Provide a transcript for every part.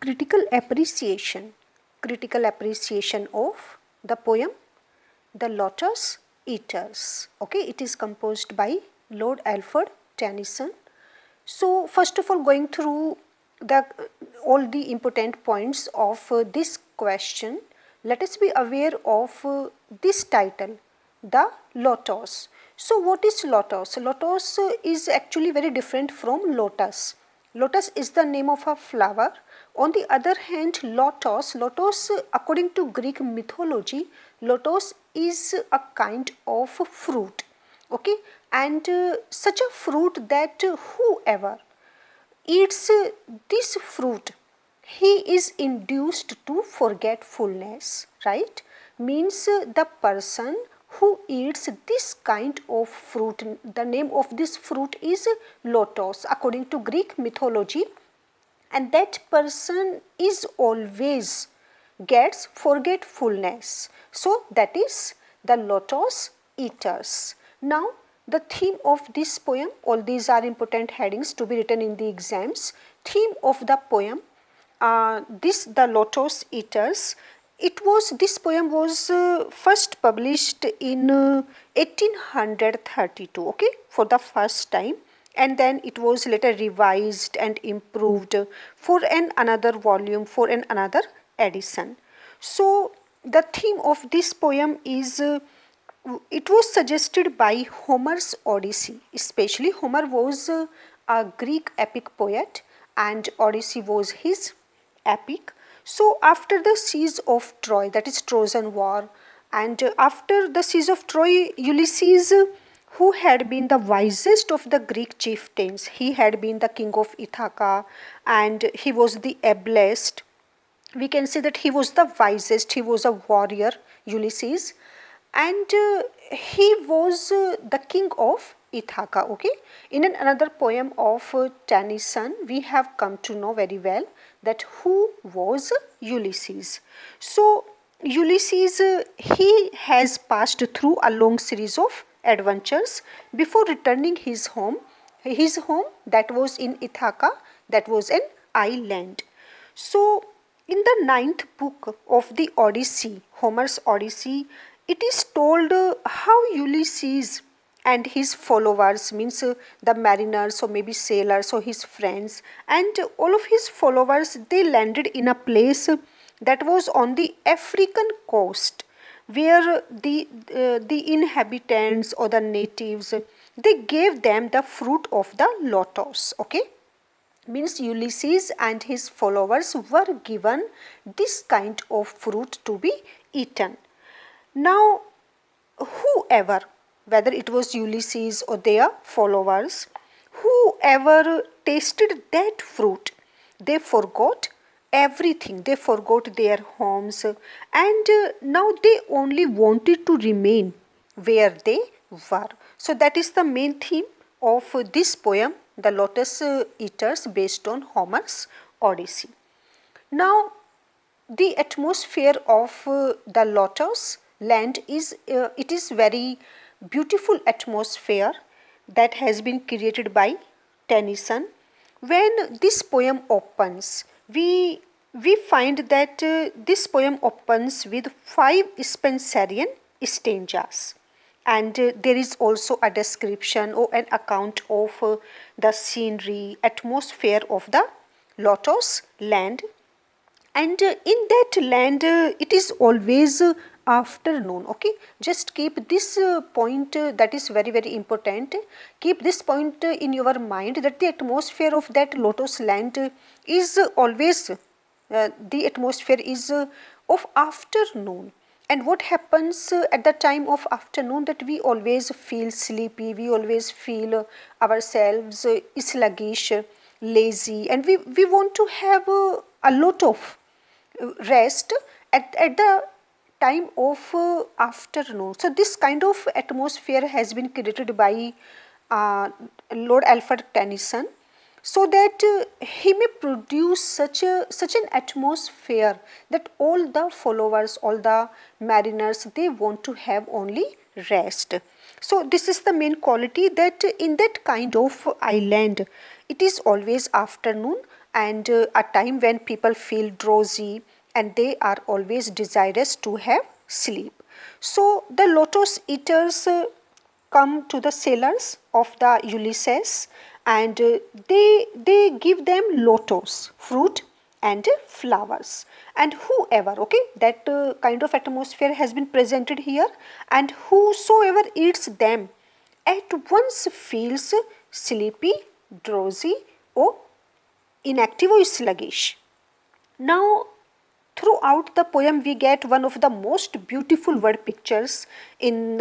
critical appreciation of the poem The Lotos Eaters. Okay, it is composed by Lord Alfred Tennyson. So first of all, going through all the important points of this question, let us be aware of this title, The Lotos. So what is Lotos? Lotos is actually very different from lotus. Lotus is the name of a flower. On the other hand, lotos according to Greek mythology, lotos is a kind of fruit. Okay, and such a fruit that whoever eats this fruit, he is induced to forgetfulness, right? Means the person who eats this kind of fruit, the name of this fruit is lotos according to Greek mythology, and that person is always gets forgetfulness. So that is the lotos eaters. Now the theme of this poem, all these are important headings to be written in the exams. Theme of the poem, the Lotos Eaters. This poem was first published in 1832, okay, for the first time, and then it was later revised and improved for another volume, for another edition. So the theme of this poem is it was suggested by Homer's Odyssey. Especially Homer was a Greek epic poet and Odyssey was his epic. So after the siege of Troy, that is Trojan War, and after the siege of Troy, Ulysses, who had been the wisest of the Greek chieftains, he had been the king of Ithaca and he was the ablest. We can say that he was the wisest, he was a warrior, Ulysses, and he was the king of Ithaca. Okay, in another poem of Tennyson, we have come to know very well that who was Ulysses. So Ulysses, he has passed through a long series of adventures before returning his home that was in Ithaca, that was an island. So in the 9th book of the Odyssey, Homer's Odyssey, it is told how Ulysses and his followers, means the mariners or maybe sailors or his friends and all of his followers, they landed in a place that was on the African coast, where the inhabitants or the natives, they gave them the fruit of the lotus. Okay, means Ulysses and his followers were given this kind of fruit to be eaten. Now whoever, whether it was Ulysses or their followers, whoever tasted that fruit, they forgot everything. They forgot their homes and now they only wanted to remain where they were. So that is the main theme of this poem, The Lotus Eaters, based on Homer's Odyssey. Now the atmosphere of the Lotos land is it is very beautiful atmosphere that has been created by Tennyson. When this poem opens, we find that this poem opens with 5 Spenserian stanzas, and there is also a description or an account of the scenery, atmosphere of the Lotos land. And in that land it is always afternoon. Okay, just keep this point, that is very very important. Keep this point in your mind, that the atmosphere of that Lotos land is always the atmosphere is of afternoon. And what happens at the time of afternoon, that we always feel sleepy, we always feel ourselves sluggish, lazy, and we want to have a lot of rest at the time of afternoon. So this kind of atmosphere has been created by Lord Alfred Tennyson, so that he may produce such an atmosphere that all the followers, all the mariners, they want to have only rest. So this is the main quality, that in that kind of island it is always afternoon and a time when people feel drowsy and they are always desirous to have sleep. So the lotus eaters come to the sailors of the Ulysses, and they give them lotus fruit and flowers, and whoever, okay, that kind of atmosphere has been presented here, and whosoever eats them at once feels sleepy, drowsy, or inactive or sluggish. Now, throughout the poem, we get one of the most beautiful word pictures in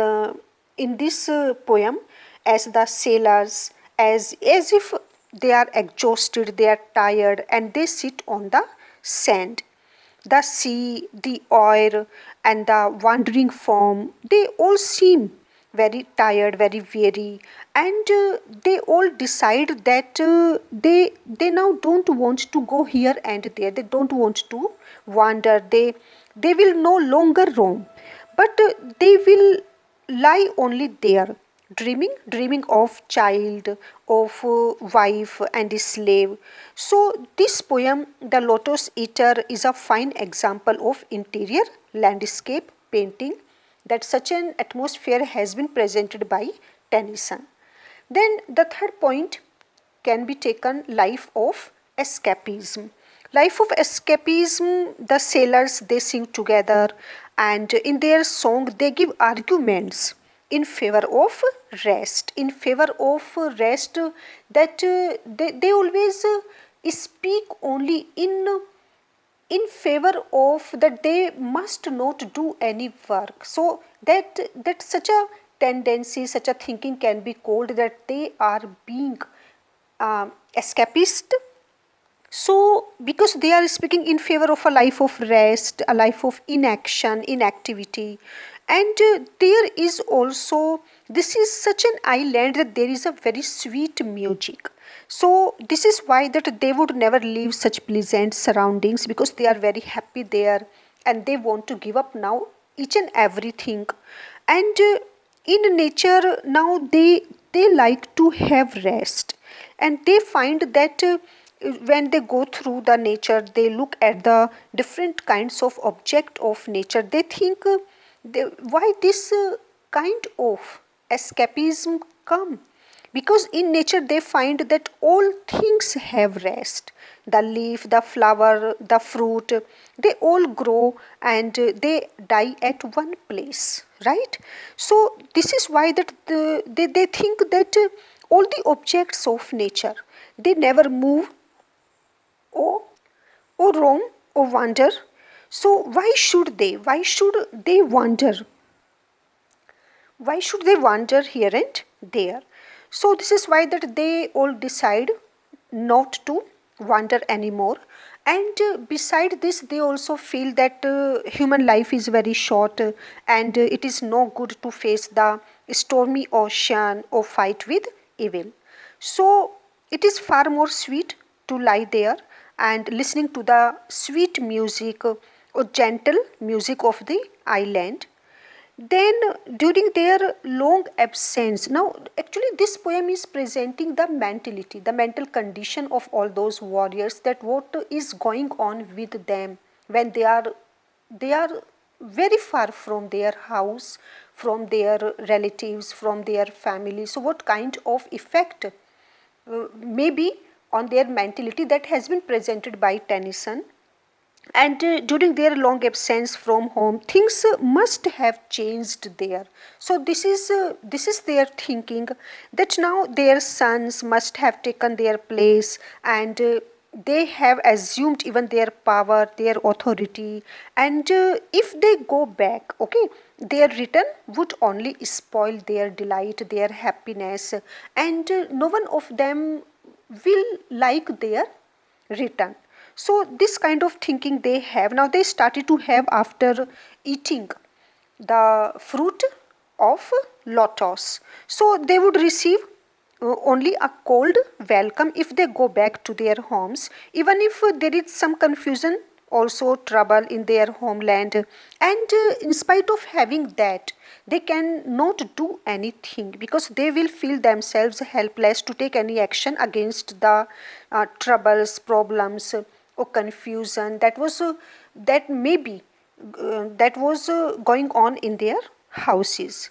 this poem, as the sailors, as if they are exhausted, they are tired, and they sit on the sand. The sea, the oar, and the wandering form, they all seem very tired, very weary, and they all decide that they now don't want to go here and there. They don't want to wander. They will no longer roam, but they will lie only there, dreaming of child, of wife and slave. So this poem, The Lotus Eater, is a fine example of interior landscape painting, that such an atmosphere has been presented by Tennyson. Then the third point can be taken, life of escapism. Life of escapism, the sailors, they sing together, and in their song they give arguments in favor of rest, that they always speak only in favor of that they must not do any work. So that such a tendency, such a thinking can be called that they are being escapist. So because they are speaking in favor of a life of rest, a life of inaction, inactivity, and there is also, this is such an island that there is a very sweet music. So this is why that they would never leave such pleasant surroundings, because they are very happy there and they want to give up now each and everything. And in nature now they like to have rest, and they find that when they go through the nature, they look at the different kinds of object of nature, they think why this kind of escapism come, because in nature they find that all things have rest. The leaf, the flower, the fruit, they all grow and they die at one place, right? So this is why that they think that all the objects of nature, they never move or roam or wander. So why should they wander? Why should they wander here and there? So this is why that they all decide not to wander anymore. And beside this, they also feel that human life is very short, and it is no good to face the stormy ocean or fight with evil. So it is far more sweet to lie there and listening to the sweet music or gentle music of the island. Then during their long absence, now actually this poem is presenting the mentality, the mental condition of all those warriors, that what is going on with them when they are very far from their house, from their relatives, from their family. So what kind of effect maybe on their mentality, that has been presented by Tennyson. And during their long absence from home, things must have changed there. So this is their thinking, that now their sons must have taken their place, and they have assumed even their power, their authority, and if they go back, okay, their return would only spoil their delight, their happiness, and no one of them will like their return. So this kind of thinking they have. Now they started to have after eating the fruit of lotus. So they would receive only a cold welcome if they go back to their homes. Even if there is some confusion also trouble in their homeland, and in spite of having that, they cannot do anything because they will feel themselves helpless to take any action against the troubles, problems, or confusion that maybe that was going on in their houses.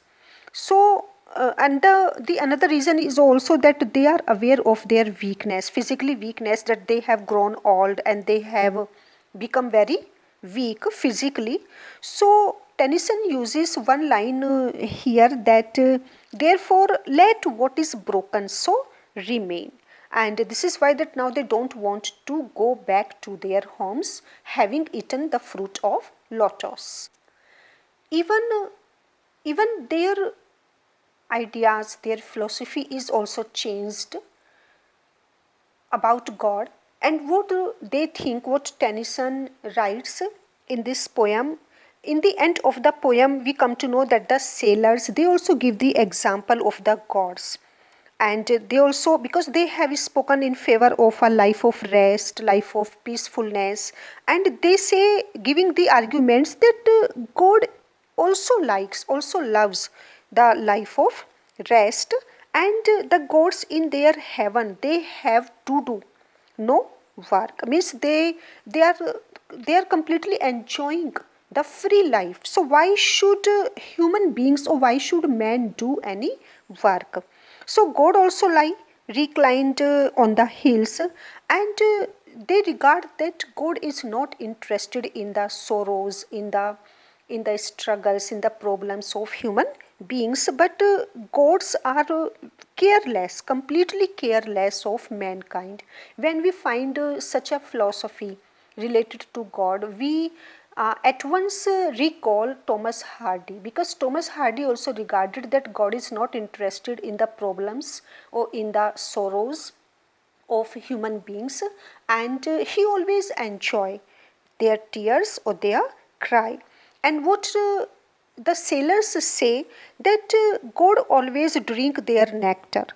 So and the another reason is also that they are aware of their weakness, physically weakness, that they have grown old and they have become very weak physically. So Tennyson uses one line here that therefore let what is broken so remain. And this is why that now they don't want to go back to their homes having eaten the fruit of lotus. Even even their ideas, their philosophy is also changed about God, and what they think, what Tennyson writes in this poem. In the end of the poem, we come to know that the sailors, they also give the example of the gods, and they also, because they have spoken in favor of a life of rest, life of peacefulness, and they say, giving the arguments that God also likes, also loves the life of rest, and the gods in their heaven, they have to do no work, means they are completely enjoying the free life. So why should human beings, or why should man do any work? So God also lie reclined on the hills, and they regard that God is not interested in the sorrows, in the struggles, in the problems of human beings, but gods are careless, completely careless of mankind. When we find such a philosophy related to God, we at once recall Thomas Hardy, because Thomas Hardy also regarded that God is not interested in the problems or in the sorrows of human beings, and he always enjoy their tears or their cry. And what the sailors say, that God always drink their nectar,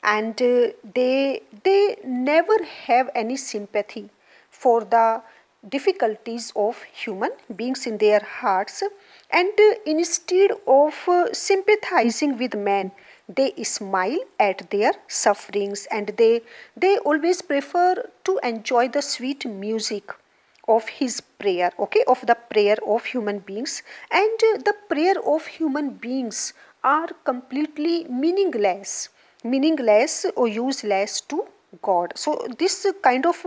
and they never have any sympathy for the difficulties of human beings in their hearts, and instead of sympathizing with men, they smile at their sufferings, and they always prefer to enjoy the sweet music of his prayer, okay, of the prayer of human beings. And the prayer of human beings are completely meaningless or useless to God. So this kind of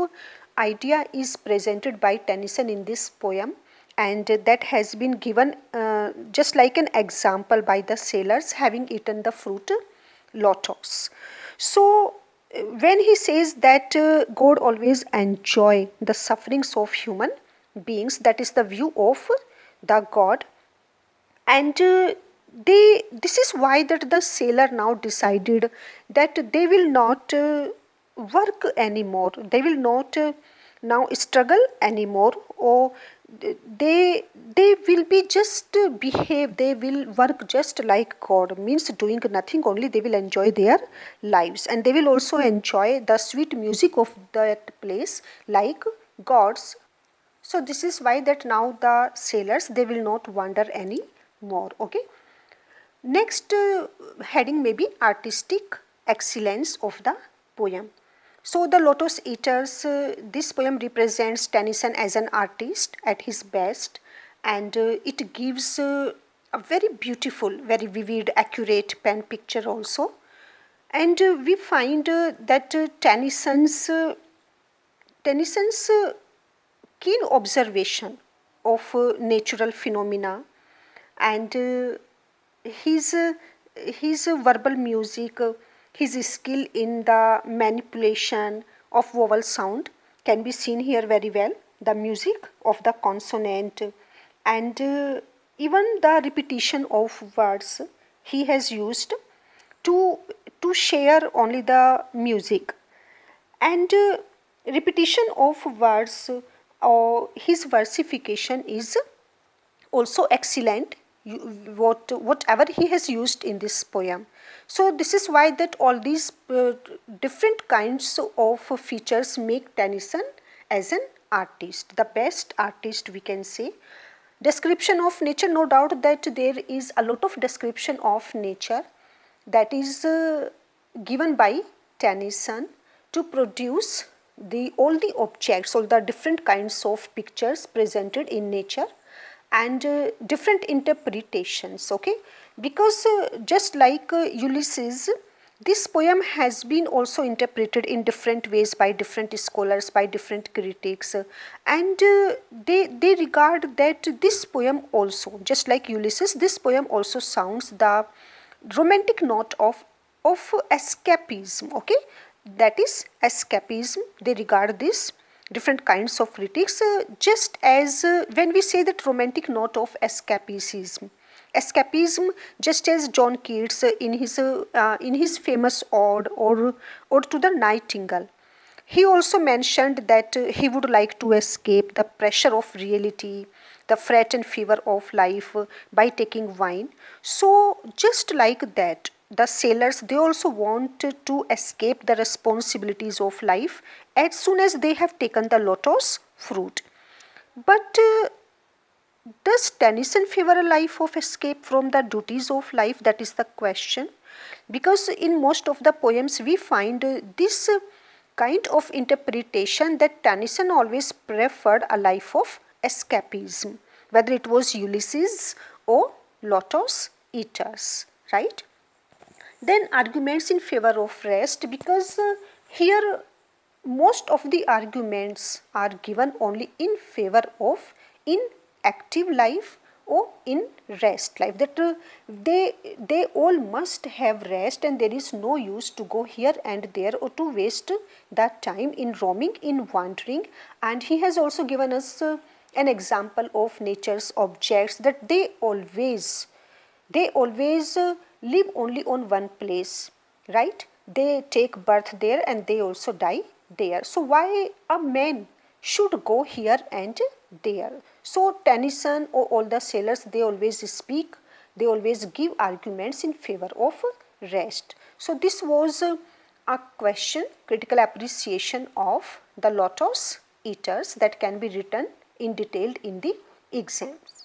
idea is presented by Tennyson in this poem, and that has been given just like an example by the sailors having eaten the fruit lotos. So when he says that God always enjoy the sufferings of human beings, that is the view of the God. And they this is why that the sailor now decided that they will not work anymore, they will not now struggle anymore, or they will be just behave, they will work just like God, means doing nothing only, they will enjoy their lives, and they will also enjoy the sweet music of that place like gods. So this is why that now the sailors, they will not wander any more. Okay. Next heading may be artistic excellence of the poem. So the Lotus Eaters, this poem represents Tennyson as an artist at his best, and it gives a very beautiful, very vivid, accurate pen picture also. And we find that Tennyson's keen observation of natural phenomena, and his verbal music, his skill in the manipulation of vowel sound can be seen here very well. The music of the consonant, and even the repetition of words he has used to share only the music, and repetition of words or his versification is also excellent, whatever he has used in this poem. So this is why that all these different kinds of features make Tennyson as an artist, the best artist we can say. Description of nature, no doubt that there is a lot of description of nature that is given by Tennyson to produce all the objects, all the different kinds of pictures presented in nature, and different interpretations, okay, because just like Ulysses, this poem has been also interpreted in different ways by different scholars, by different critics, and they regard that this poem also, just like Ulysses, this poem also sounds the romantic note of escapism, okay, that is escapism. They regard this different kinds of critics just as when we say that romantic note of escapism, just as John Keats in his famous ode to the Nightingale, he also mentioned that he would like to escape the pressure of reality, the fret and fever of life by taking wine. So just like that, the sailors, they also want to escape the responsibilities of life as soon as they have taken the lotos fruit. But does Tennyson favor a life of escape from the duties of life? That is the question. Because in most of the poems we find this kind of interpretation that Tennyson always preferred a life of escapism, whether it was Ulysses or Lotos eaters, right? Then arguments in favor of rest, because here most of the arguments are given only in favor of inactive life or in rest life, that they all must have rest and there is no use to go here and there or to waste that time in roaming, in wandering. And he has also given us an example of nature's objects, that they always live only on one place, right? They take birth there and they also die there. So why a man should go here and there? So Tennyson or all the sailors, they always give arguments in favor of rest. So this was a question, critical appreciation of the Lotos eaters, that can be written in detail in the exams.